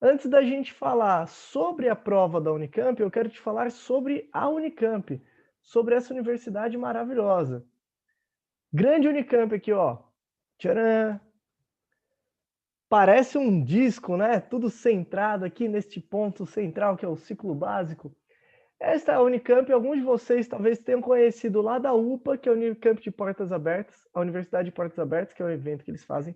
Antes da gente falar sobre a prova da Unicamp, eu quero te falar sobre a Unicamp, sobre essa universidade maravilhosa. Grande Unicamp aqui, ó. Tcharam! Parece um disco, né? Tudo centrado aqui neste ponto central que é o ciclo básico. Esta é a Unicamp, alguns de vocês talvez tenham conhecido lá da UPA, que é a Unicamp de Portas Abertas, a Universidade de Portas Abertas, que é o evento que eles fazem.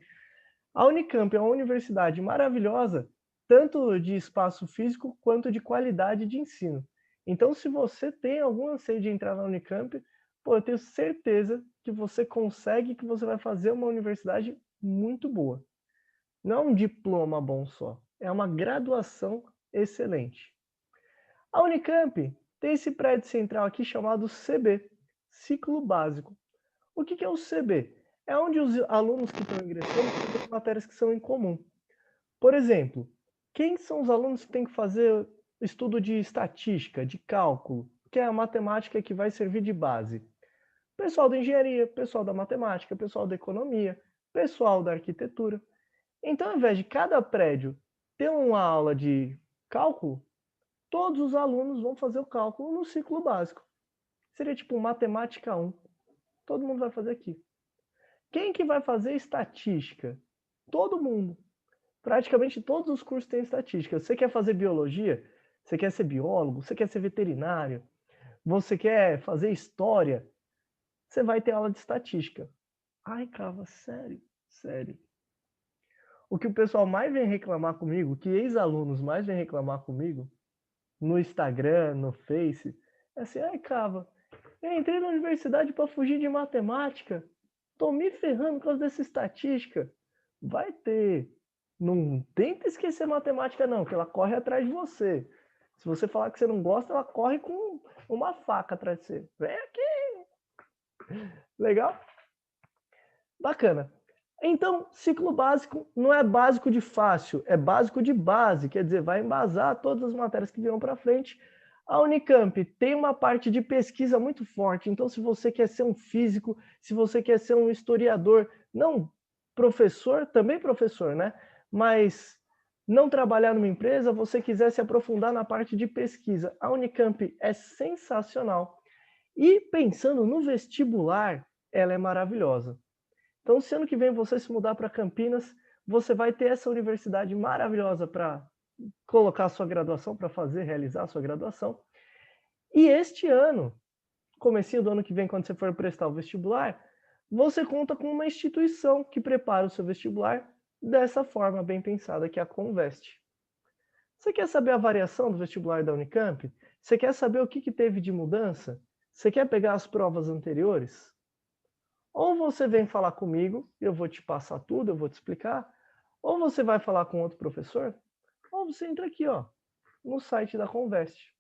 A Unicamp é uma universidade maravilhosa, tanto de espaço físico quanto de qualidade de ensino. Então, se você tem algum anseio de entrar na Unicamp, pô, eu tenho certeza que você consegue, que você vai fazer uma universidade muito boa. Não é um diploma bom só, é uma graduação excelente. A Unicamp tem esse prédio central aqui chamado CB, Ciclo Básico. O que é o CB? É onde os alunos que estão ingressando têm matérias que são em comum. Por exemplo, quem são os alunos que têm que fazer estudo de estatística, de cálculo, que é a matemática que vai servir de base? Pessoal da engenharia, pessoal da matemática, pessoal da economia, pessoal da arquitetura. Então, ao invés de cada prédio ter uma aula de cálculo, todos os alunos vão fazer o cálculo no ciclo básico. Seria tipo matemática 1. Todo mundo vai fazer aqui. Quem que vai fazer estatística? Todo mundo. Praticamente todos os cursos têm estatística. Você quer fazer biologia? Você quer ser biólogo? Você quer ser veterinário? Você quer fazer história? Você vai ter aula de estatística. Ai, Cava, sério? Sério. O que o pessoal mais vem reclamar comigo, que ex-alunos mais vem reclamar comigo, no Instagram, no Face, é assim, ai, Cava, eu entrei na universidade para fugir de matemática. Tô me ferrando por causa dessa estatística. Vai ter. Não tenta esquecer matemática, não, que ela corre atrás de você. Se você falar que você não gosta, ela corre com uma faca atrás de você. Vem aqui. Legal? Bacana. Então, ciclo básico não é básico de fácil, é básico de base, quer dizer, vai embasar todas as matérias que virão para frente. A Unicamp tem uma parte de pesquisa muito forte, então se você quer ser um físico, se você quer ser um historiador, não professor, também professor, né? Mas não trabalhar numa empresa, você quiser se aprofundar na parte de pesquisa, a Unicamp é sensacional. E pensando no vestibular, ela é maravilhosa. Então, se ano que vem você se mudar para Campinas, você vai ter essa universidade maravilhosa para colocar a sua graduação, para fazer, realizar a sua graduação. E este ano, comecinho do ano que vem, quando você for prestar o vestibular, você conta com uma instituição que prepara o seu vestibular dessa forma bem pensada, que é a Conveste. Você quer saber a variação do vestibular da Unicamp? Você quer saber o que teve de mudança? Você quer pegar as provas anteriores? Ou você vem falar comigo, eu vou te passar tudo, eu vou te explicar, ou você vai falar com outro professor, ou você entra aqui, ó, no site da Conveste.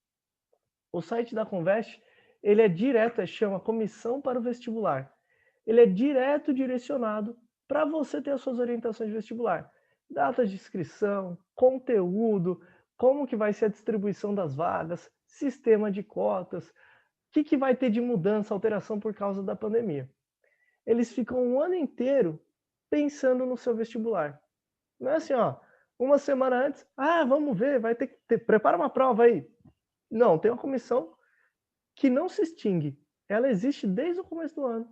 O site da Conveste, ele é direto, chama Comissão para o Vestibular. Ele é direto direcionado para você ter as suas orientações de vestibular. Datas de inscrição, conteúdo, como que vai ser a distribuição das vagas, sistema de cotas, o que vai ter de mudança, alteração por causa da pandemia. Eles ficam um ano inteiro pensando no seu vestibular. Não é assim, ó, uma semana antes, vamos ver, vai ter que ter, prepara uma prova aí. Não, tem uma comissão que não se extingue. Ela existe desde o começo do ano,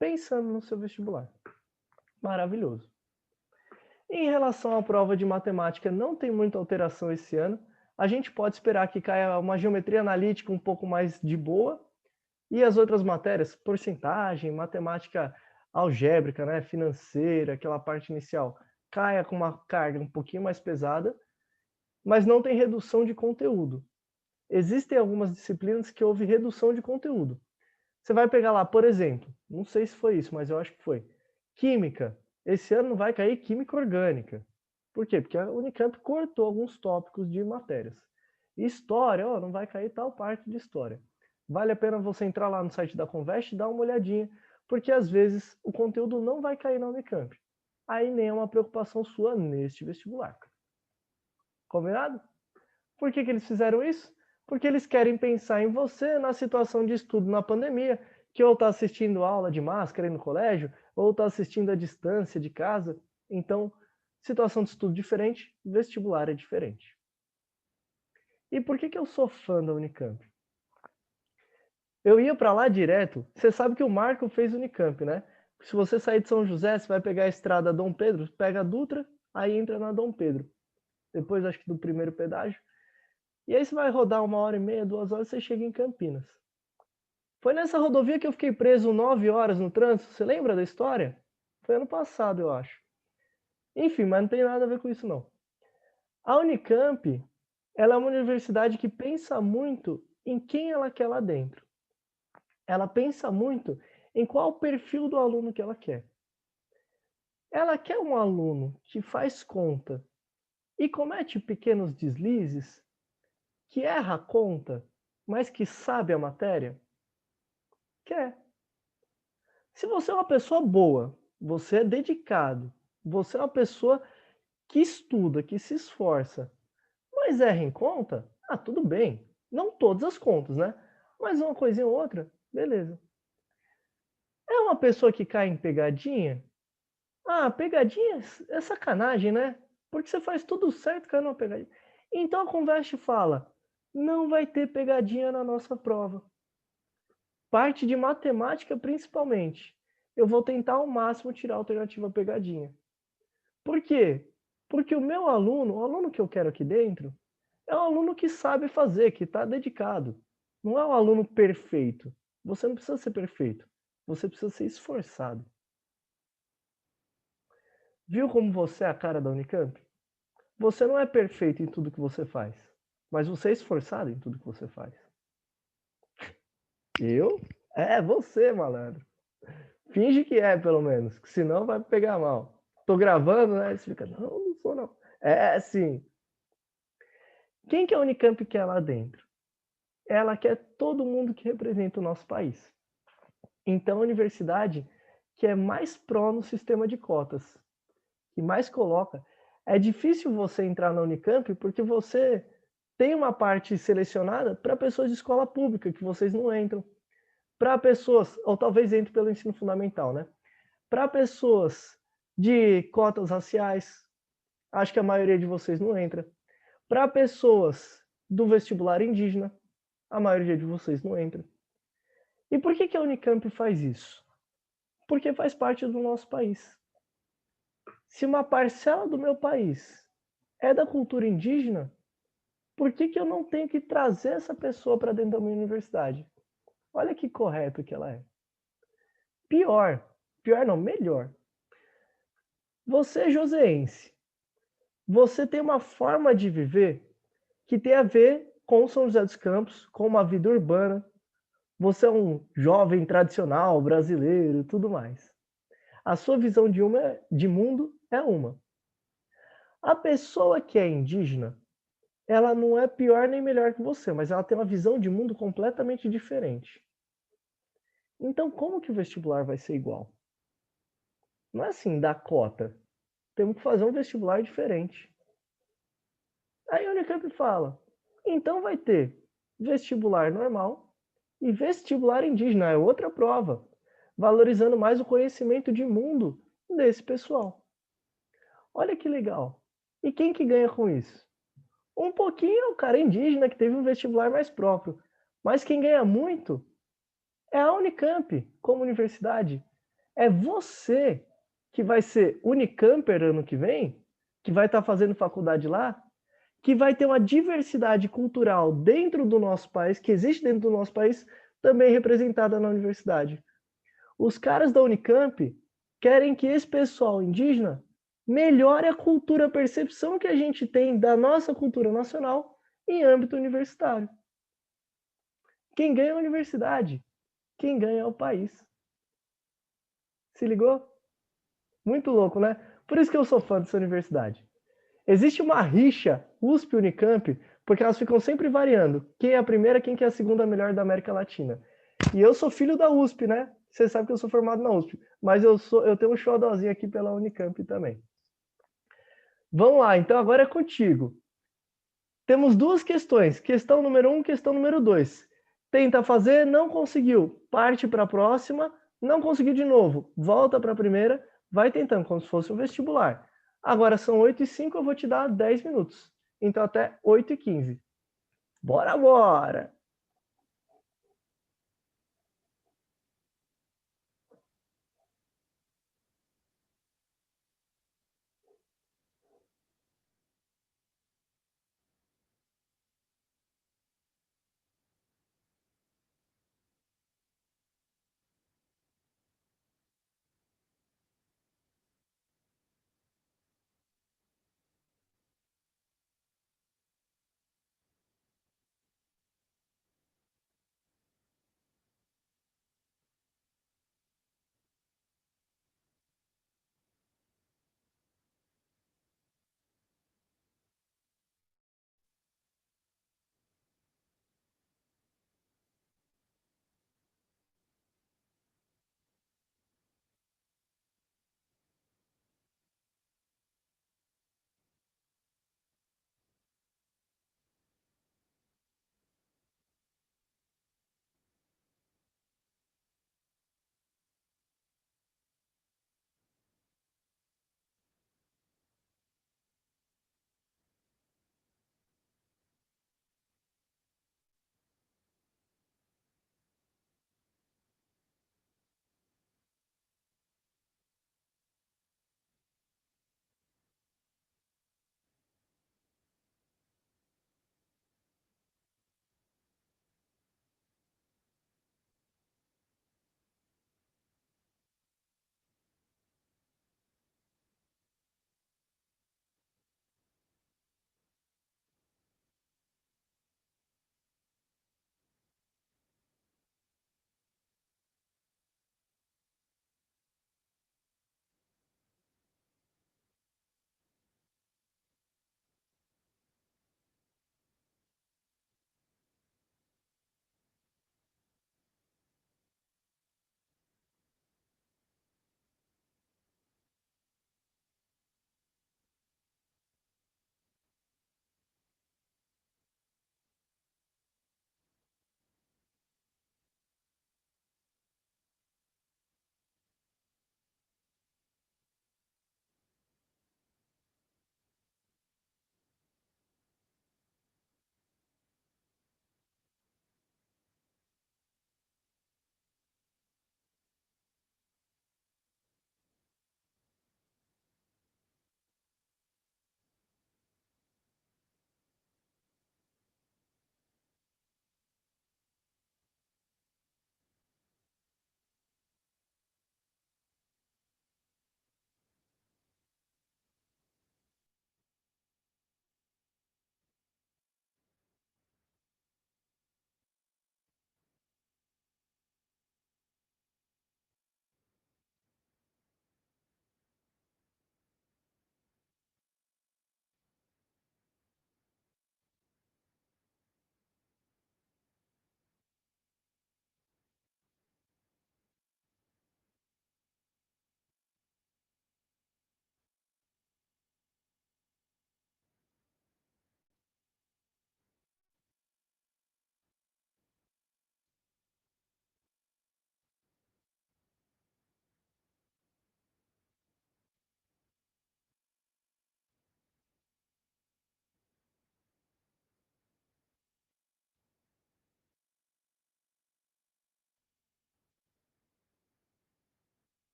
pensando no seu vestibular. Maravilhoso. Em relação à prova de matemática, não tem muita alteração esse ano. A gente pode esperar que caia uma geometria analítica um pouco mais de boa, e as outras matérias, porcentagem, matemática algébrica, né, financeira, aquela parte inicial, caia com uma carga um pouquinho mais pesada, mas não tem redução de conteúdo. Existem algumas disciplinas que houve redução de conteúdo. Você vai pegar lá, por exemplo, não sei se foi isso, mas eu acho que foi, química. Esse ano não vai cair química orgânica. Por quê? Porque a Unicamp cortou alguns tópicos de matérias. História, ó, não vai cair tal parte de história. Vale a pena você entrar lá no site da Conveste e dar uma olhadinha, porque às vezes o conteúdo não vai cair na Unicamp. Aí nem é uma preocupação sua neste vestibular. Combinado? Por que eles fizeram isso? Porque eles querem pensar em você na situação de estudo na pandemia, que ou está assistindo aula de máscara aí no colégio, ou está assistindo à distância de casa. Então, situação de estudo diferente, vestibular é diferente. E por que eu sou fã da Unicamp? Eu ia para lá direto, você sabe que o Marco fez Unicamp, né? Se você sair de São José, você vai pegar a estrada Dom Pedro, pega a Dutra, aí entra na Dom Pedro. Depois, acho que do primeiro pedágio. E aí você vai rodar 1h30, 2 horas, você chega em Campinas. Foi nessa rodovia que eu fiquei preso 9 horas no trânsito, você lembra da história? Foi ano passado, eu acho. Enfim, mas não tem nada a ver com isso, não. A Unicamp, ela é uma universidade que pensa muito em quem ela quer lá dentro. Ela pensa muito em qual o perfil do aluno que ela quer. Ela quer um aluno que faz conta e comete pequenos deslizes, que erra a conta, mas que sabe a matéria? Quer. Se você é uma pessoa boa, você é dedicado, você é uma pessoa que estuda, que se esforça, mas erra em conta, tudo bem. Não todas as contas, né? Mas uma coisinha ou outra, beleza. É uma pessoa que cai em pegadinha? Pegadinha é sacanagem, né? Porque você faz tudo certo, cai numa pegadinha. Então a Conveste fala, não vai ter pegadinha na nossa prova. Parte de matemática principalmente. Eu vou tentar ao máximo tirar a alternativa pegadinha. Por quê? Porque o meu aluno, o aluno que eu quero aqui dentro, é um aluno que sabe fazer, que está dedicado. Não é um aluno perfeito. Você não precisa ser perfeito. Você precisa ser esforçado. Viu como você é a cara da Unicamp? Você não é perfeito em tudo que você faz, mas você é esforçado em tudo que você faz. Eu? É você, malandro. Finge que é, pelo menos, que senão vai pegar mal. Tô gravando, né? Você fica, não sou não. É, sim. Quem que a Unicamp quer lá dentro? Ela quer todo mundo que representa o nosso país. Então, a universidade que é mais pró no sistema de cotas, que mais coloca. É difícil você entrar na Unicamp porque você tem uma parte selecionada para pessoas de escola pública, que vocês não entram. Para pessoas, ou talvez entre pelo ensino fundamental, né? Para pessoas de cotas raciais, acho que a maioria de vocês não entra. Para pessoas do vestibular indígena, a maioria de vocês não entra. E por que a Unicamp faz isso? Porque faz parte do nosso país. Se uma parcela do meu país é da cultura indígena, por que eu não tenho que trazer essa pessoa para dentro da minha universidade? Olha que correto que ela é. Pior não, melhor. Você é joseense. Você tem uma forma de viver que tem a ver com São José dos Campos, com uma vida urbana. Você é um jovem tradicional, brasileiro e tudo mais. A sua visão de mundo é uma. A pessoa que é indígena, ela não é pior nem melhor que você, mas ela tem uma visão de mundo completamente diferente. Então, como que o vestibular vai ser igual? Não é assim, da cota. Temos que fazer um vestibular diferente. Aí a Unicamp fala, então vai ter vestibular normal e vestibular indígena, é outra prova, valorizando mais o conhecimento de mundo desse pessoal. Olha que legal. E quem que ganha com isso? Um pouquinho é o cara indígena que teve um vestibular mais próprio. Mas quem ganha muito é a Unicamp como universidade. É você que vai ser Unicamper ano que vem, que vai estar fazendo faculdade lá, que vai ter uma diversidade cultural dentro do nosso país, que existe dentro do nosso país, também representada na universidade. Os caras da Unicamp querem que esse pessoal indígena melhore a cultura, a percepção que a gente tem da nossa cultura nacional em âmbito universitário. Quem ganha é a universidade, quem ganha é o país. Se ligou? Muito louco, né? Por isso que eu sou fã dessa universidade. Existe uma rixa USP-Unicamp, porque elas ficam sempre variando. Quem é a primeira, quem que é a segunda melhor da América Latina. E eu sou filho da USP, né? Você sabe que eu sou formado na USP. Mas eu tenho um xodózinho aqui pela Unicamp também. Vamos lá, então agora é contigo. Temos duas questões. Questão número 1, questão número 2. Tenta fazer, não conseguiu. Parte para a próxima, não conseguiu de novo. Volta para a primeira, vai tentando, como se fosse um vestibular. Agora são 8h05, eu vou te dar 10 minutos. Então até 8h15. Bora, bora!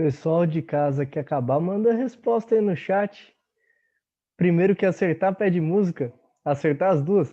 Pessoal de casa que acabar, manda a resposta aí no chat. Primeiro que acertar, pede música. Acertar as duas.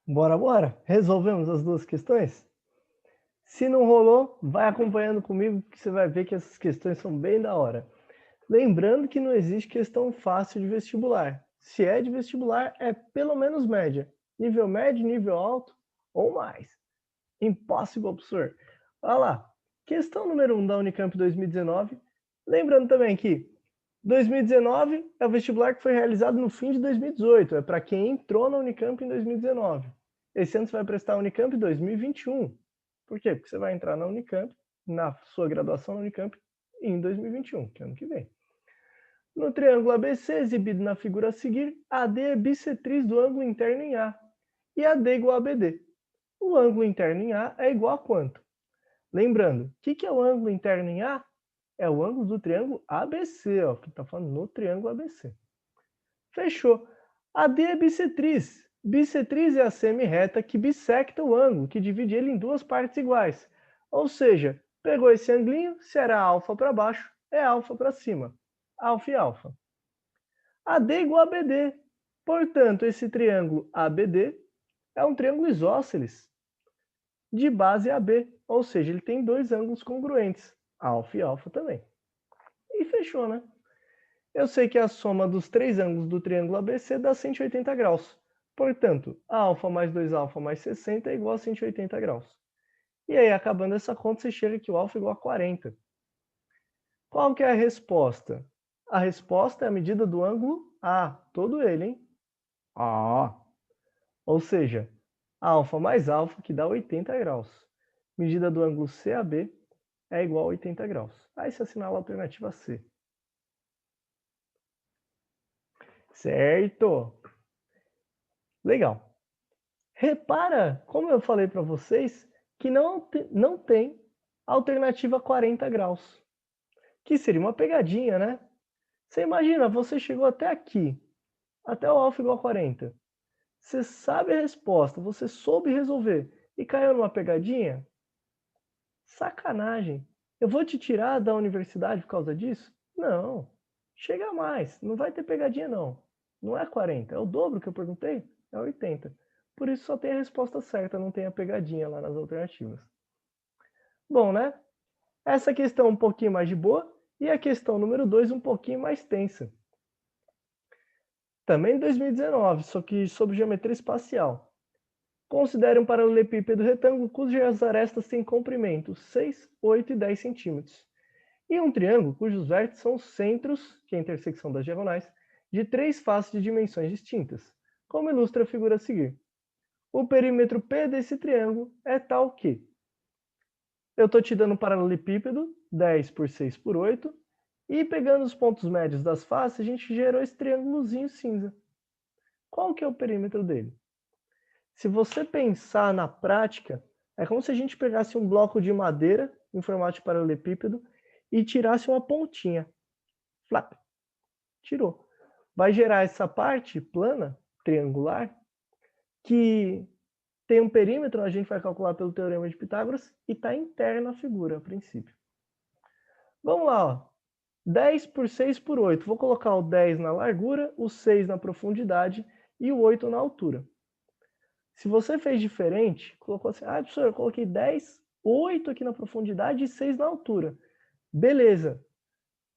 Bora, bora. Resolvemos as duas questões? Se não rolou, vai acompanhando comigo que você vai ver que essas questões são bem da hora. Lembrando que não existe questão fácil de vestibular. Se é de vestibular, é pelo menos média. Nível médio, nível alto ou mais. Impossible absurd. Olha lá. Questão número 1 da Unicamp 2019. Lembrando também que 2019 é o vestibular que foi realizado no fim de 2018. É para quem entrou na Unicamp em 2019. Esse ano você vai prestar a Unicamp em 2021. Por quê? Porque você vai entrar na Unicamp, na sua graduação na Unicamp, em 2021, que é ano que vem. No triângulo ABC, exibido na figura a seguir, AD é bissetriz do ângulo interno em A, e AD é igual a BD. O ângulo interno em A é igual a quanto? Lembrando, o que é o ângulo interno em A? É o ângulo do triângulo ABC, ó, que está falando no triângulo ABC. Fechou. AD é bissetriz. Bissetriz é a semi-reta que bissecta o ângulo, que divide ele em duas partes iguais. Ou seja, pegou esse anglinho, se era alfa para baixo, é alfa para cima. Alfa e alfa. AD é igual a BD. Portanto, esse triângulo ABD é um triângulo isósceles de base AB, ou seja, ele tem dois ângulos congruentes, alfa e alfa também. E fechou, né? Eu sei que a soma dos três ângulos do triângulo ABC dá 180 graus. Portanto, alfa mais 2alfa mais 60 é igual a 180 graus. E aí, acabando essa conta, você chega que o alfa é igual a 40. Qual que é a resposta? A resposta é a medida do ângulo A, todo ele, hein? Ah. Ou seja, alfa mais alfa, que dá 80 graus. Medida do ângulo CAB é igual a 80 graus. Aí você assinala a alternativa C. Certo? Legal. Repara, como eu falei para vocês, que não tem alternativa 40 graus. Que seria uma pegadinha, né? Você imagina, você chegou até aqui, até o alfa igual a 40. Você sabe a resposta, você soube resolver e caiu numa pegadinha? Sacanagem. Eu vou te tirar da universidade por causa disso? Não. Chega mais. Não vai ter pegadinha, não. Não é 40. É o dobro que eu perguntei? É 80. Por isso só tem a resposta certa, não tem a pegadinha lá nas alternativas. Bom, né? Essa questão um pouquinho mais de boa e a questão número 2 um pouquinho mais tensa. Também em 2019, só que sobre geometria espacial. Considere um paralelepípedo retângulo cujas arestas têm comprimento 6, 8 e 10 centímetros. E um triângulo cujos vértices são os centros, que é a intersecção das diagonais, de 3 faces de dimensões distintas, como ilustra a figura a seguir. O perímetro P desse triângulo é tal que eu estou te dando um paralelepípedo, 10 por 6 por 8, e pegando os pontos médios das faces, a gente gerou esse triângulozinho cinza. Qual que é o perímetro dele? Se você pensar na prática, é como se a gente pegasse um bloco de madeira em formato de paralelepípedo e tirasse uma pontinha. Flap. Tirou. Vai gerar essa parte plana, triangular, que tem um perímetro, a gente vai calcular pelo Teorema de Pitágoras, e está interna à figura, a princípio. Vamos lá, ó. 10 por 6 por 8. Vou colocar o 10 na largura, o 6 na profundidade e o 8 na altura. Se você fez diferente, colocou assim, professor, eu coloquei 10, 8 aqui na profundidade e 6 na altura. Beleza.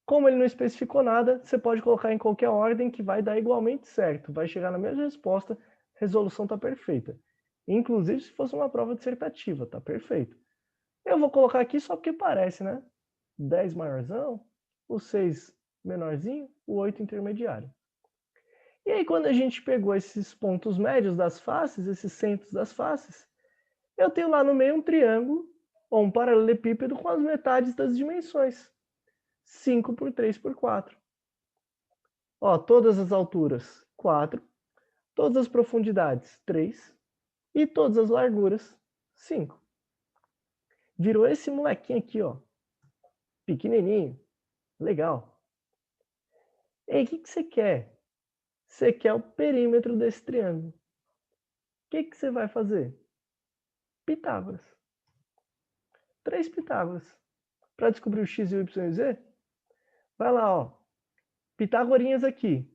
Como ele não especificou nada, você pode colocar em qualquer ordem que vai dar igualmente certo. Vai chegar na mesma resposta, a resolução está perfeita. Inclusive se fosse uma prova dissertativa, está perfeito. Eu vou colocar aqui só porque parece, né? 10 maiorzão, o 6 menorzinho, o 8 intermediário. E aí quando a gente pegou esses pontos médios das faces, esses centros das faces, eu tenho lá no meio um triângulo, ou um paralelepípedo com as metades das dimensões. 5 por 3 por 4. Ó, todas as alturas, 4. Todas as profundidades, 3. E todas as larguras, 5. Virou esse molequinho aqui, ó. Pequenininho. Legal. E aí, o que você quer? Você quer o perímetro desse triângulo. O que você vai fazer? Pitágoras. 3 Pitágoras. Para descobrir o x, o y e o z, vai lá, ó. Pitagorinhas aqui.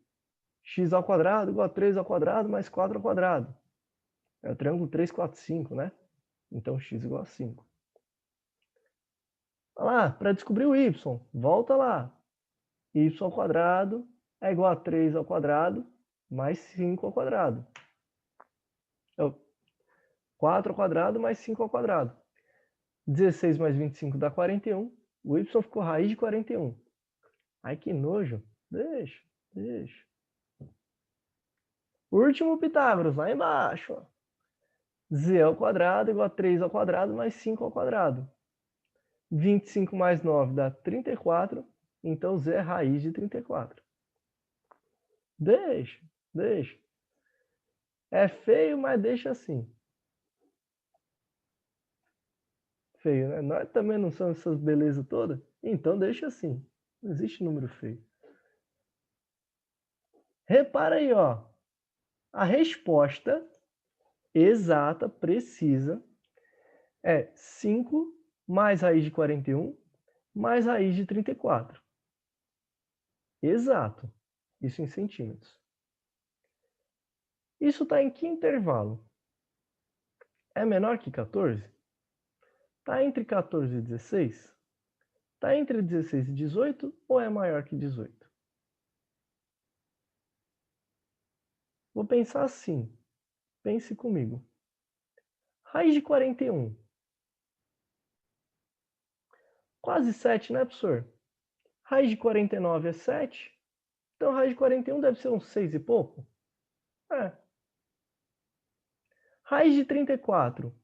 X ao quadrado igual a 3 ao quadrado mais 4 ao quadrado. É o triângulo 3, 4, 5, né? Então x igual a 5. Vai lá, para descobrir o y, volta lá. Y ao quadrado é igual a 3 ao quadrado mais 5 ao quadrado. 4 ao quadrado mais 5 ao quadrado. 16 mais 25 dá 41. O y ficou raiz de 41. Ai, que nojo. Deixa. Último Pitágoras, lá embaixo. Ó. Z ao quadrado igual a 3 ao quadrado mais 5 ao quadrado. 25 mais 9 dá 34. Então Z é raiz de 34. Deixa. É feio, mas deixa assim. Feio, né? Nós também não somos essas belezas todas. Então deixa assim. Não existe número feio. Repara aí, ó. A resposta exata, precisa, é 5 mais raiz de 41 mais raiz de 34. Exato. Isso em centímetros. Isso está em que intervalo? É menor que 14? Está entre 14 e 16? Está entre 16 e 18 ou é maior que 18? Vou pensar assim. Pense comigo. Raiz de 41. Quase 7, né, professor? Raiz de 49 é 7. Então, raiz de 41 deve ser uns 6 e pouco? É. Raiz de 34.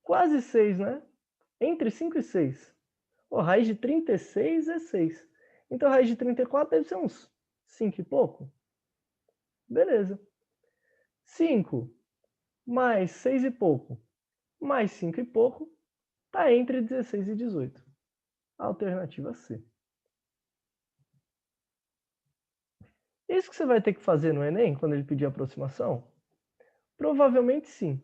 Quase 6, né? Entre 5 e 6. Oh, raiz de 36 é 6. Então, raiz de 34 deve ser uns 5 e pouco? Beleza. 5 mais 6 e pouco mais 5 e pouco está entre 16 e 18. Alternativa C. Isso que você vai ter que fazer no Enem, quando ele pedir aproximação? Provavelmente sim.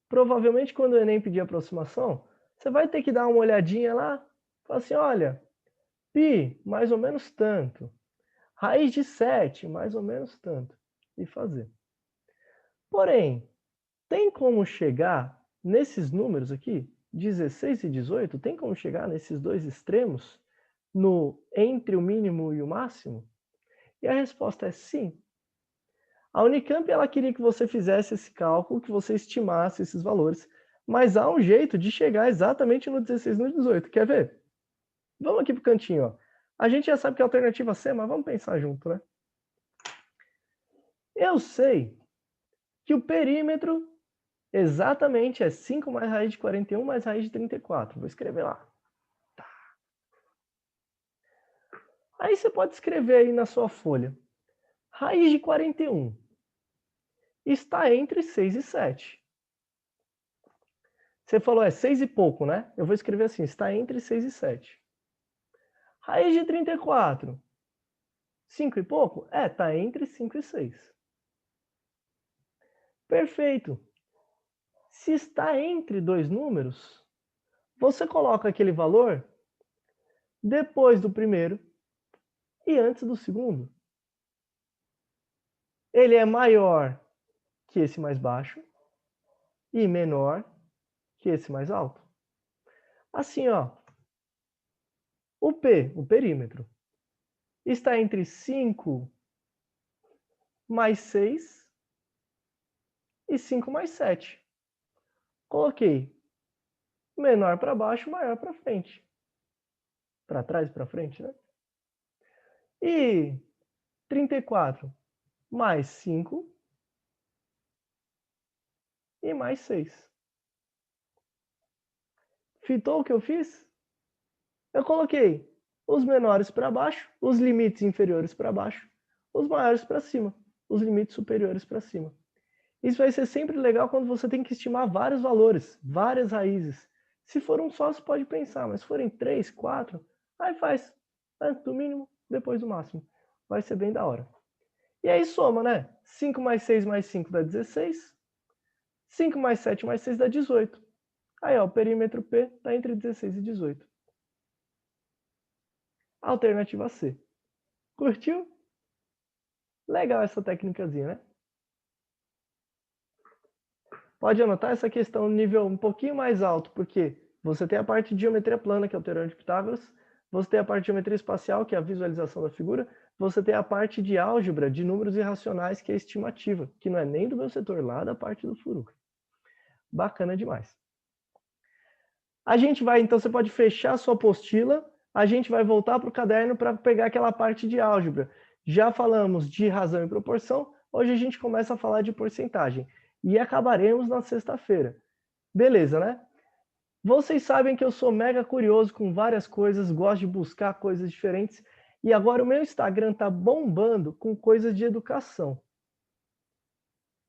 Provavelmente quando o Enem pedir aproximação, você vai ter que dar uma olhadinha lá, falar assim, olha, π mais ou menos tanto, raiz de 7 mais ou menos tanto, e fazer. Porém, tem como chegar nesses números aqui, 16 e 18, tem como chegar nesses dois extremos, no entre o mínimo e o máximo? E a resposta é sim. A Unicamp ela queria que você fizesse esse cálculo, que você estimasse esses valores, mas há um jeito de chegar exatamente no 16 e no 18. Quer ver? Vamos aqui para o cantinho. Ó. A gente já sabe que é a alternativa C, mas vamos pensar junto, né? Eu sei que o perímetro exatamente é 5 mais raiz de 41 mais raiz de 34. Vou escrever lá. Tá. Aí você pode escrever aí na sua folha. Raiz de 41 está entre 6 e 7. Você falou, 6 e pouco, né? Eu vou escrever assim, está entre 6 e 7. Raiz de 34, 5 e pouco? Está entre 5 e 6. Perfeito. Se está entre dois números, você coloca aquele valor depois do primeiro e antes do segundo. Ele é maior que esse mais baixo e menor que esse mais alto. Assim, ó, o perímetro, está entre 5 mais 6 e 5 mais 7. Coloquei menor para baixo, maior para frente. Para trás e para frente, né? E 34 mais 5 e mais 6. Fitou o que eu fiz? Eu coloquei os menores para baixo, os limites inferiores para baixo, os maiores para cima, os limites superiores para cima. Isso vai ser sempre legal quando você tem que estimar vários valores, várias raízes. Se for um só, você pode pensar, mas se forem 3, 4, aí faz antes do mínimo, depois do máximo. Vai ser bem da hora. E aí soma, né? 5 mais 6 mais 5 dá 16. 5 mais 7 mais 6 dá 18. Aí, ó, o perímetro P está entre 16 e 18. Alternativa C. Curtiu? Legal essa técnicazinha, né? Pode anotar essa questão no nível um pouquinho mais alto, porque você tem a parte de geometria plana, que é o teorema de Pitágoras, você tem a parte de geometria espacial, que é a visualização da figura, você tem a parte de álgebra de números irracionais, que é a estimativa, que não é nem do meu setor, lá da parte do Furuca. Bacana demais. A gente vai, então, você pode fechar a sua apostila, a gente vai voltar para o caderno para pegar aquela parte de álgebra. Já falamos de razão e proporção, hoje a gente começa a falar de porcentagem. E acabaremos na sexta-feira. Beleza, né? Vocês sabem que eu sou mega curioso com várias coisas, gosto de buscar coisas diferentes. E agora o meu Instagram está bombando com coisas de educação.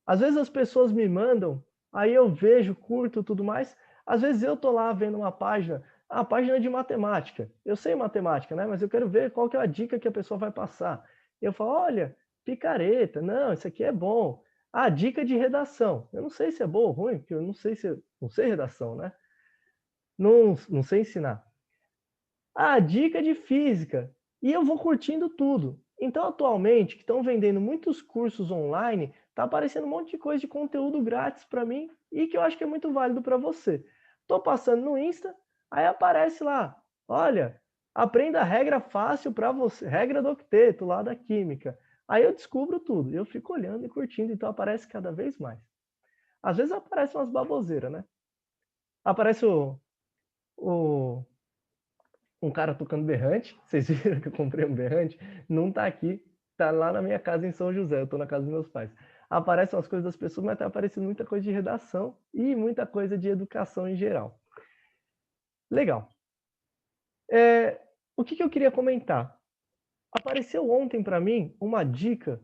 Às vezes as pessoas me mandam, aí eu vejo, curto tudo mais. Às vezes eu tô lá vendo uma página, a página de matemática. Eu sei matemática, né? Mas eu quero ver qual que é a dica que a pessoa vai passar. Eu falo, olha, picareta, não, isso aqui é bom. Ah, dica de redação. Eu não sei se é bom ou ruim, porque eu não sei se não sei redação, né? Não sei ensinar. Ah, dica de física. E eu vou curtindo tudo. Então, atualmente, que estão vendendo muitos cursos online, tá aparecendo um monte de coisa de conteúdo grátis para mim e que eu acho que é muito válido para você. Tô passando no Insta, aí aparece lá, olha, aprenda a regra fácil para você, regra do octeto lá da química. Aí eu descubro tudo, eu fico olhando e curtindo, então aparece cada vez mais. Às vezes aparecem umas baboseiras, né? Aparece o um cara tocando berrante. Vocês viram que eu comprei um berrante? Não tá aqui, tá lá na minha casa em São José, eu tô na casa dos meus pais. Aparecem as coisas das pessoas, mas tá aparecendo muita coisa de redação e muita coisa de educação em geral. Legal. O que eu queria comentar? Apareceu ontem para mim uma dica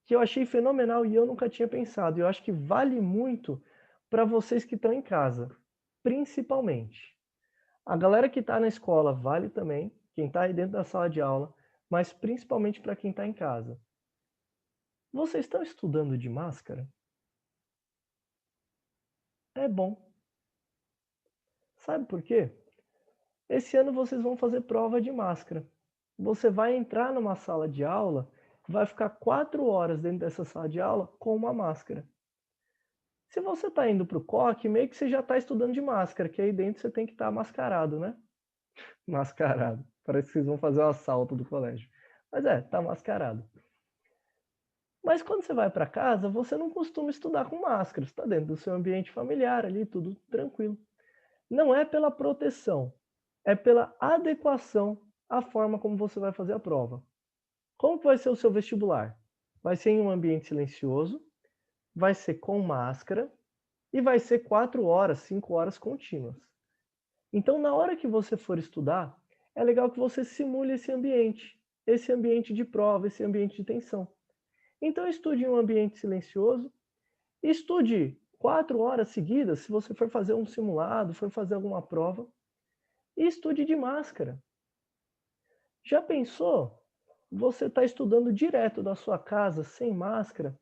que eu achei fenomenal e eu nunca tinha pensado. E eu acho que vale muito para vocês que estão em casa, principalmente. A galera que está na escola vale também, quem está aí dentro da sala de aula, mas principalmente para quem está em casa. Vocês estão estudando de máscara? É bom. Sabe por quê? Esse ano vocês vão fazer prova de máscara. Você vai entrar numa sala de aula, vai ficar 4 horas dentro dessa sala de aula com uma máscara. Se você está indo para o COC, meio que você já está estudando de máscara, que aí dentro você tem que estar mascarado, né? Mascarado. Parece que vocês vão fazer o assalto do colégio. Mas tá mascarado. Mas quando você vai para casa, você não costuma estudar com máscara, você está dentro do seu ambiente familiar ali, tudo tranquilo. Não é pela proteção, é pela adequação à forma como você vai fazer a prova. Como que vai ser o seu vestibular? Vai ser em um ambiente silencioso, vai ser com máscara e vai ser 4 horas, 5 horas contínuas. Então, na hora que você for estudar, é legal que você simule esse ambiente de prova, esse ambiente de tensão. Então, estude em um ambiente silencioso, estude 4 horas seguidas, se você for fazer um simulado, for fazer alguma prova, e estude de máscara. Já pensou? Você está estudando direto da sua casa, sem máscara,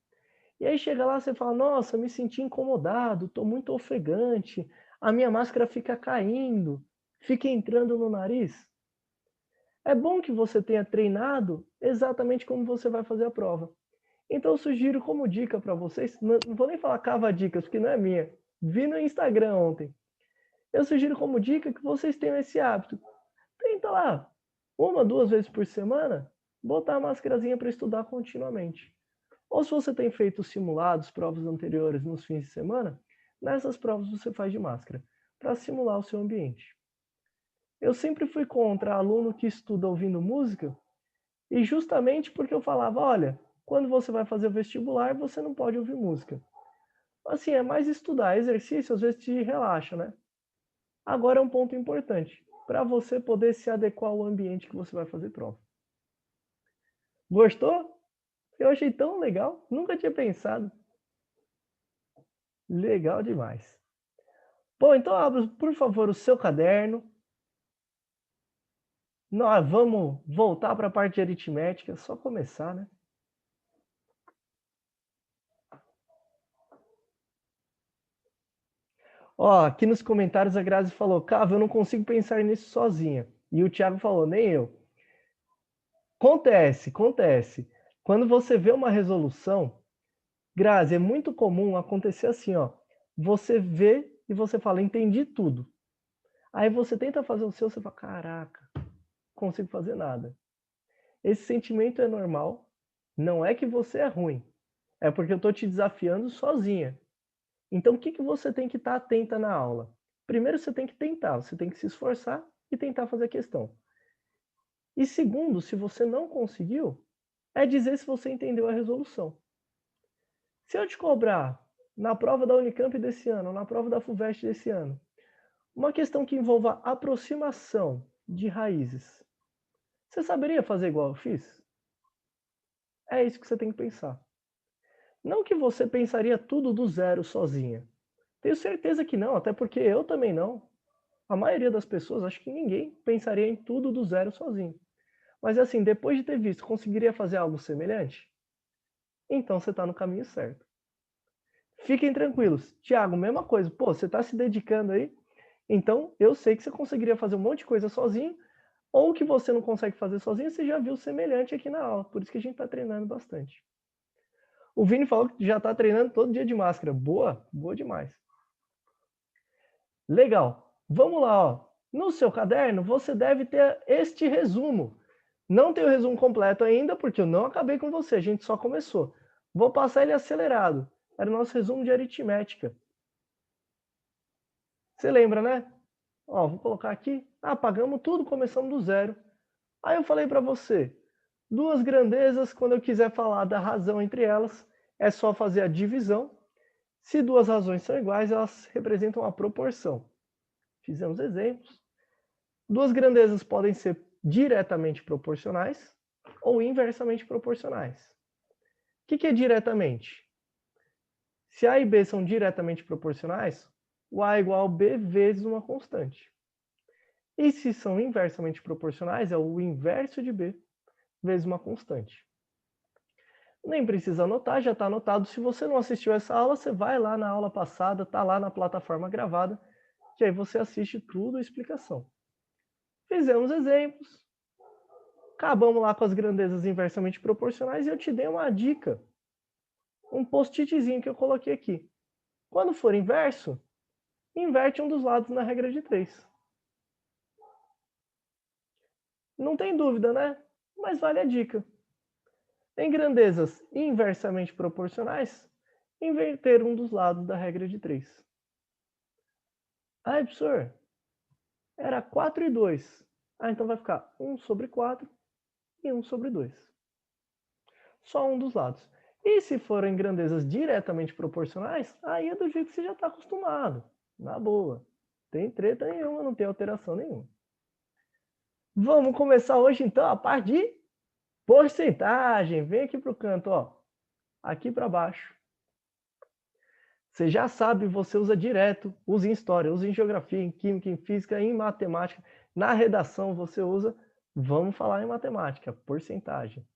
e aí chega lá, você fala, nossa, me senti incomodado, estou muito ofegante, a minha máscara fica caindo, fica entrando no nariz. É bom que você tenha treinado exatamente como você vai fazer a prova. Então eu sugiro como dica para vocês, não vou nem falar cava dicas, porque não é minha, vi no Instagram ontem. Eu sugiro como dica que vocês tenham esse hábito. Tenta lá, 1, 2 vezes por semana, botar a máscarazinha para estudar continuamente. Ou se você tem feito simulados, provas anteriores nos fins de semana, nessas provas você faz de máscara, para simular o seu ambiente. Eu sempre fui contra aluno que estuda ouvindo música, e justamente porque eu falava, olha, quando você vai fazer o vestibular, você não pode ouvir música. Assim, é mais estudar, exercício às vezes te relaxa, né? Agora é um ponto importante, para você poder se adequar ao ambiente que você vai fazer prova. Gostou? Eu achei tão legal, nunca tinha pensado. Legal demais. Bom, então abra, por favor, o seu caderno. Nós vamos voltar para a parte de aritmética, é só começar, né? Ó, aqui nos comentários a Grazi falou, Cava, eu não consigo pensar nisso sozinha. E o Thiago falou, nem eu. Acontece. Quando você vê uma resolução, Grazi, é muito comum acontecer assim, ó. Você vê e você fala, entendi tudo. Aí você tenta fazer o seu, você fala, caraca, não consigo fazer nada. Esse sentimento é normal, não é que você é ruim, é porque eu estou te desafiando sozinha. Então, o que, que você tem que estar atenta na aula? Primeiro, você tem que tentar, você tem que se esforçar e tentar fazer a questão. E segundo, se você não conseguiu, é dizer se você entendeu a resolução. Se eu te cobrar na prova da Unicamp desse ano, na prova da FUVEST desse ano, uma questão que envolva aproximação de raízes, você saberia fazer igual eu fiz? É isso que você tem que pensar. Não que você pensaria tudo do zero sozinha. Tenho certeza que não, até porque eu também não. A maioria das pessoas, acho que ninguém pensaria em tudo do zero sozinho. Mas assim, depois de ter visto, conseguiria fazer algo semelhante? Então você está no caminho certo. Fiquem tranquilos. Tiago, mesma coisa. Pô, você está se dedicando aí? Então eu sei que você conseguiria fazer um monte de coisa sozinho, ou que você não consegue fazer sozinho, você já viu semelhante aqui na aula. Por isso que a gente está treinando bastante. O Vini falou que já está treinando todo dia de máscara. Boa, boa demais. Legal. Vamos lá, ó. No seu caderno, você deve ter este resumo. Não tem o resumo completo ainda, porque eu não acabei com você, a gente só começou. Vou passar ele acelerado. Era o nosso resumo de aritmética. Você lembra, né? Ó, vou colocar aqui. Apagamos tudo, começamos do zero. Aí eu falei para você, duas grandezas, quando eu quiser falar da razão entre elas, é só fazer a divisão. Se duas razões são iguais, elas representam a proporção. Fizemos exemplos. Duas grandezas podem ser diretamente proporcionais ou inversamente proporcionais. O que é diretamente? Se A e B são diretamente proporcionais, o A é igual ao B vezes uma constante. E se são inversamente proporcionais, é o inverso de B vezes uma constante. Nem precisa anotar, já está anotado. Se você não assistiu essa aula, você vai lá na aula passada, está lá na plataforma gravada, que aí você assiste tudo a explicação. Fizemos exemplos, acabamos lá com as grandezas inversamente proporcionais e eu te dei uma dica, um post-itzinho que eu coloquei aqui. Quando for inverso, inverte um dos lados na regra de 3. Não tem dúvida, né? Mas vale a dica. Em grandezas inversamente proporcionais, inverter um dos lados da regra de 3. Ah, professor, era 4 e 2. Ah, então vai ficar 1 sobre 4 e 1 sobre 2. Só um dos lados. E se forem grandezas diretamente proporcionais, aí é do jeito que você já está acostumado. Na boa. Tem treta nenhuma, não tem alteração nenhuma. Vamos começar hoje então a parte de porcentagem. Vem aqui para o canto, ó. Aqui para baixo. Você já sabe, você usa direto, usa em história, usa em geografia, em química, em física, em matemática. Na redação você usa, vamos falar em matemática, porcentagem.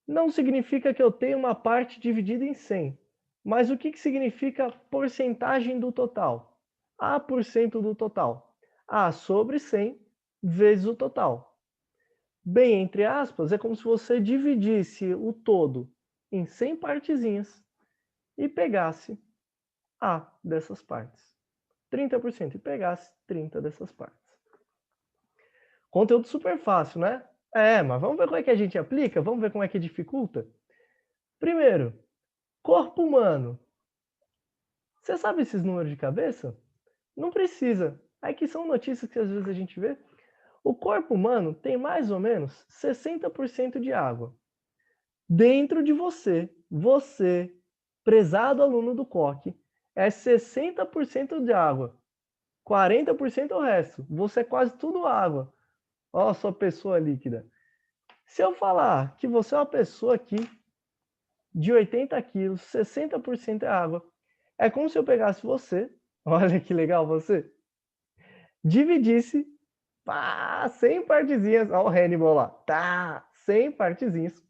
Não significa que eu tenho uma parte dividida em 100. Mas o que significa porcentagem do total? A% do total. A sobre 100 vezes o total. Bem, entre aspas, é como se você dividisse o todo em 100 partezinhas e pegasse A dessas partes. 30% e pegasse 30 dessas partes. Conteúdo super fácil, né? Mas vamos ver como é que a gente aplica? Vamos ver como é que dificulta? Primeiro, corpo humano. Você sabe esses números de cabeça? Não precisa. Aqui são notícias que às vezes a gente vê. O corpo humano tem mais ou menos 60% de água. Dentro de você, prezado aluno do COC, é 60% de água. 40% é o resto. Você é quase tudo água. Ó, sua pessoa líquida. Se eu falar que você é uma pessoa aqui de 80 quilos, 60% é água, é como se eu pegasse você, olha que legal você, dividisse 100 partezinhas, olha o Hannibal lá, 100 partezinhas,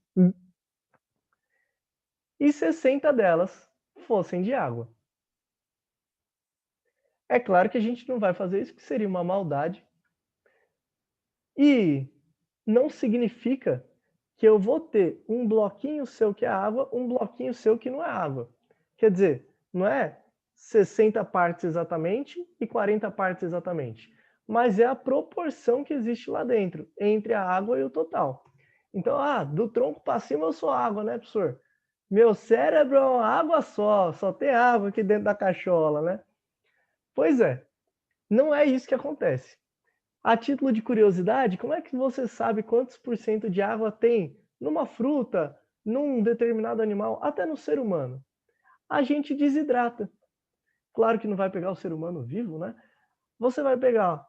e 60 delas fossem de água. É claro que a gente não vai fazer isso, que seria uma maldade. E não significa que eu vou ter um bloquinho seu que é água, um bloquinho seu que não é água. Quer dizer, não é 60 partes exatamente e 40 partes exatamente, mas é a proporção que existe lá dentro, entre a água e o total. Então, do tronco para cima eu sou água, né, professor? Meu cérebro é uma água só tem água aqui dentro da cachola, né? Pois é, não é isso que acontece. A título de curiosidade, como é que você sabe quantos por cento de água tem numa fruta, num determinado animal, até no ser humano? A gente desidrata. Claro que não vai pegar o ser humano vivo, né? Você vai pegar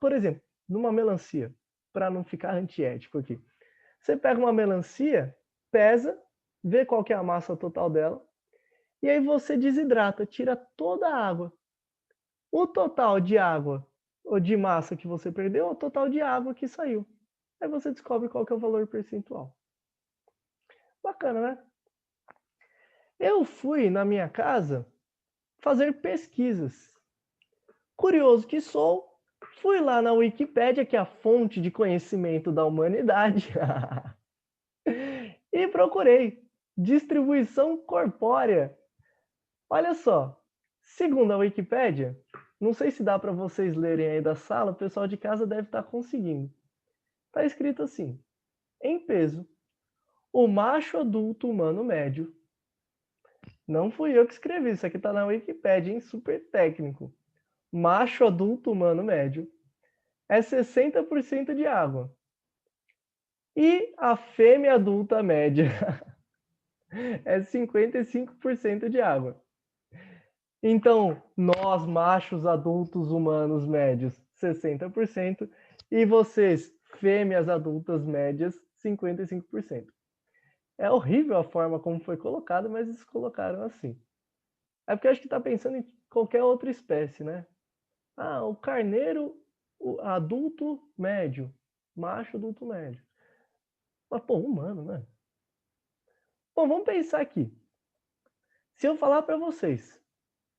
por exemplo, numa melancia, para não ficar antiético aqui. Você pega uma melancia, pesa, vê qual que é a massa total dela, e aí você desidrata, tira toda a água. O total de água ou de massa que você perdeu é o total de água que saiu. Aí você descobre qual que é o valor percentual. Bacana, né? Eu fui na minha casa fazer pesquisas. Curioso que sou, fui lá na Wikipédia, que é a fonte de conhecimento da humanidade, e procurei distribuição corpórea. Olha só, segundo a Wikipédia, não sei se dá para vocês lerem aí da sala, o pessoal de casa deve estar conseguindo. Está escrito assim: em peso, o macho adulto humano médio. Não fui eu que escrevi, isso aqui está na Wikipédia, hein? Super técnico. Macho adulto humano médio é 60% de água. E a fêmea adulta média é 55% de água. Então, nós, machos adultos humanos médios, 60%, e vocês, fêmeas adultas médias, 55%. É horrível a forma como foi colocado, mas eles colocaram assim. É porque eu acho que está pensando em qualquer outra espécie, né? O carneiro o adulto médio, macho adulto médio. Mas, pô, humano, né? Bom, vamos pensar aqui. Se eu falar para vocês,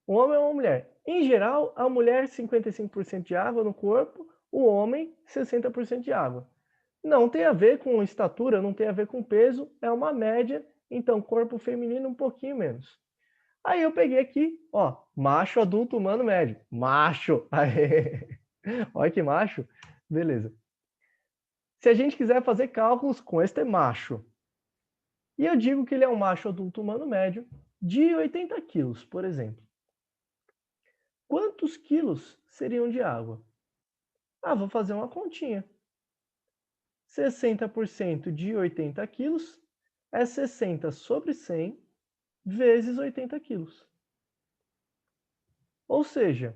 um homem ou uma mulher, em geral, a mulher 55% de água no corpo, o homem 60% de água. Não tem a ver com estatura, não tem a ver com peso, é uma média, então corpo feminino um pouquinho menos. Aí eu peguei aqui, ó, macho adulto humano médio. Macho! Aê. Olha que macho. Beleza. Se a gente quiser fazer cálculos com este macho, e eu digo que ele é um macho adulto humano médio de 80 quilos, por exemplo. Quantos quilos seriam de água? Ah, vou fazer uma continha. 60% de 80 quilos é 60 sobre 100 vezes 80 quilos. Ou seja,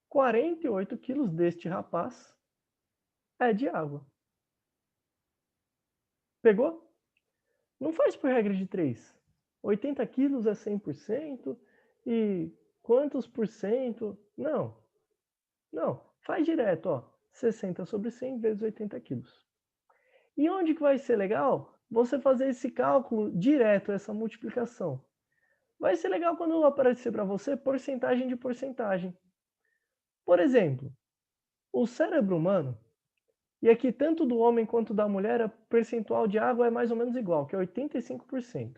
48 quilos deste rapaz é de água. Pegou? Não faz por regra de 3. 80 quilos é 100% e quantos por cento? Não. Não. Faz direto, ó. 60 sobre 100 vezes 80 quilos. E onde que vai ser legal? Você fazer esse cálculo direto, essa multiplicação. Vai ser legal quando aparecer para você porcentagem de porcentagem. Por exemplo, o cérebro humano, e aqui tanto do homem quanto da mulher, o percentual de água é mais ou menos igual, que é 85%.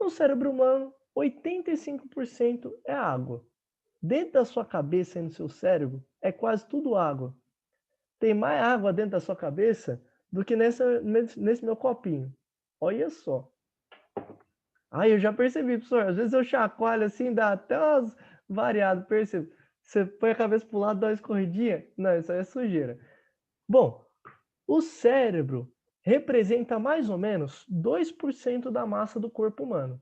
No cérebro humano, 85% é água. Dentro da sua cabeça e no seu cérebro, é quase tudo água. Tem mais água dentro da sua cabeça do que nesse meu copinho. Olha só. Eu já percebi, professor. Às vezes eu chacoalho assim, dá até umas variadas. Percebe? Você põe a cabeça para o lado, dá uma escorridinha. Não, isso aí é sujeira. Bom, o cérebro representa mais ou menos 2% da massa do corpo humano.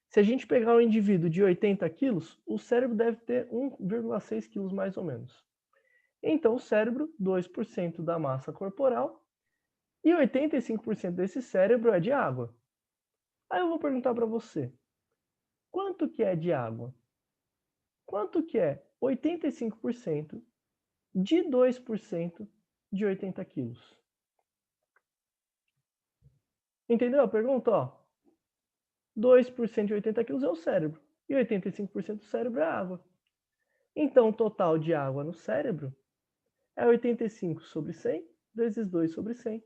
Se a gente pegar um indivíduo de 80 quilos, o cérebro deve ter 1,6 quilos mais ou menos. Então, o cérebro, 2% da massa corporal, e 85% desse cérebro é de água. Aí eu vou perguntar para você, quanto que é de água? Quanto que é 85% de 2% de 80 quilos? Entendeu a pergunta? Ó, 2% de 80 quilos é o cérebro, e 85% do cérebro é água. Então, o total de água no cérebro é 85 sobre 100 vezes 2 sobre 100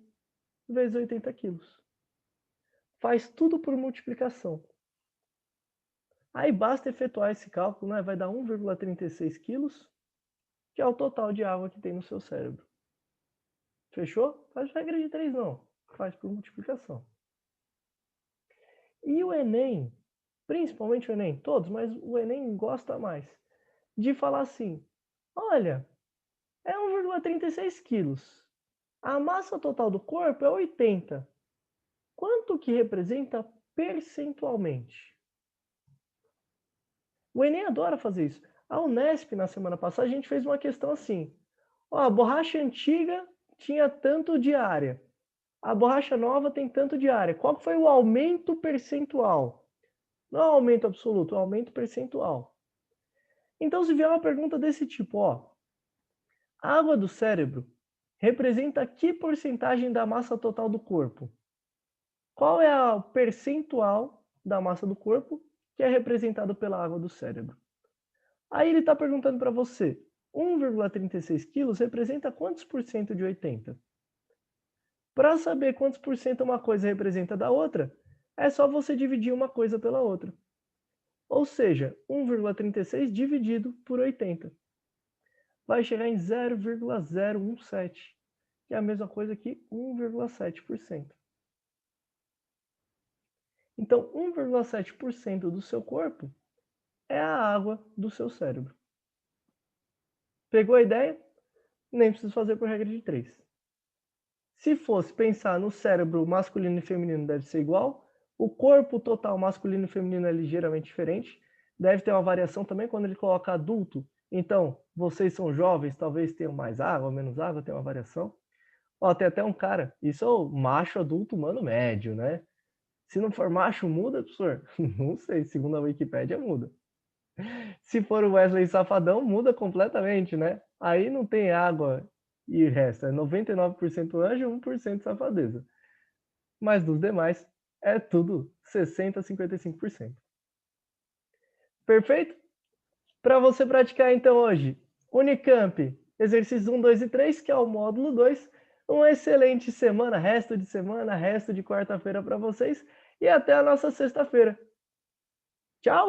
vezes 80 quilos. Faz tudo por multiplicação. Aí basta efetuar esse cálculo, né? Vai dar 1,36 quilos, que é o total de água que tem no seu cérebro. Fechou? Faz regra de 3 não, faz por multiplicação. E o Enem, principalmente o Enem, todos, mas o Enem gosta mais, de falar assim, olha, é 1,36 quilos. A massa total do corpo é 80. Quanto que representa percentualmente? O Enem adora fazer isso. A Unesp, na semana passada, a gente fez uma questão assim. Ó, a borracha antiga tinha tanto de área. A borracha nova tem tanto de área. Qual foi o aumento percentual? Não é o aumento absoluto, é o aumento percentual. Então, se vier uma pergunta desse tipo, ó, a água do cérebro representa que porcentagem da massa total do corpo? Qual é a percentual da massa do corpo que é representado pela água do cérebro? Aí ele está perguntando para você, 1,36 quilos representa quantos por cento de 80? Para saber quantos por cento uma coisa representa da outra, é só você dividir uma coisa pela outra. Ou seja, 1,36 dividido por 80. Vai chegar em 0,017, que é a mesma coisa que 1,7%. Então, 1,7% do seu corpo é a água do seu cérebro. Pegou a ideia? Nem preciso fazer por regra de 3. Se fosse pensar no cérebro masculino e feminino deve ser igual, o corpo total masculino e feminino é ligeiramente diferente, deve ter uma variação também quando ele coloca adulto. Então, vocês são jovens, talvez tenham mais água, menos água, tem uma variação. Ó, tem até um cara, isso é o macho adulto humano médio, né? Se não for macho, muda, professor? Não sei, segundo a Wikipédia, muda. Se for o Wesley Safadão, muda completamente, né? Aí não tem água e resta. É 99% anjo e 1% safadeza. Mas dos demais, é tudo 60% a 55%. Perfeito? Para você praticar então hoje, Unicamp, exercícios 1, 2 e 3, que é o módulo 2. Uma excelente semana, resto de quarta-feira para vocês. E até a nossa sexta-feira. Tchau!